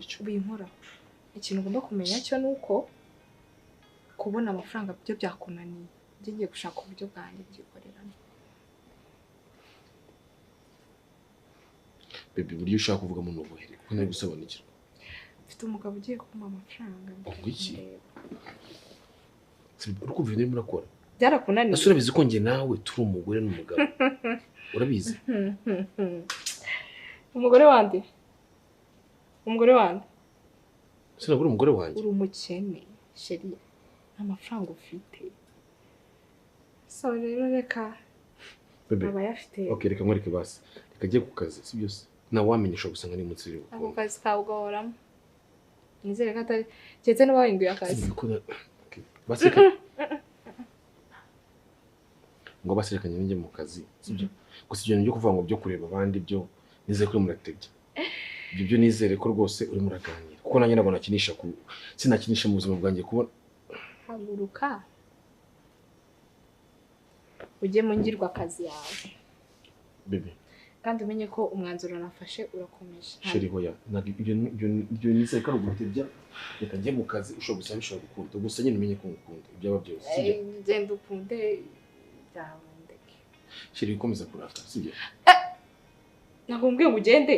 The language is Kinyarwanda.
gutyo binkora ikintu ugomba kumenya cyo nuko kubona amafaranga byo byakunaniye ngiye gushaka uburyo bwanjye byikorerana bebe buryo ushaka kuvuga mu nubuhere kuko ntari gusobanukirwa mfite umugabo ugiye kumpa amafaranga iki uri kumva ibintu murakora byarakunaniye asura bizi ko nge nawe turi umugore n'umugabo urabizi umugore wande sinabura umugore wanjye uri umukene sheri amafaranga ufite so rero reka bebe aba yafite okay reka nkwereke basi reka njye ku kazi si byose nawe wamenyesha gusanga ni munsi rero ako kazi kawugoramo nizere ko atari cyetse no bahinduye akazi basi ngo basi reka njye mu kazi sibyo gusa ibyo byo kuvuga ngo byo kureba abandi byo nizere ko muratebye ibyo nizere ko rwose uri muraganira kuko nanjye nabona sinakinisha mu buzima bwanjye kubona haguruka ujye mu ngirwa akazi yawe bebe kandi umenye ko umwanzuro nafashe urakomeje sheri hoya ibyo nizere ko rugutebya reka njye mu kazi ushobora gusaba bishobora gukunda gusa nyine umenye ko ngukunda ibyaba byose sibyo genda ukunde byawe ndeke sheri bikomeza kurakara sibyo ntabwo mbwiye ngo ugende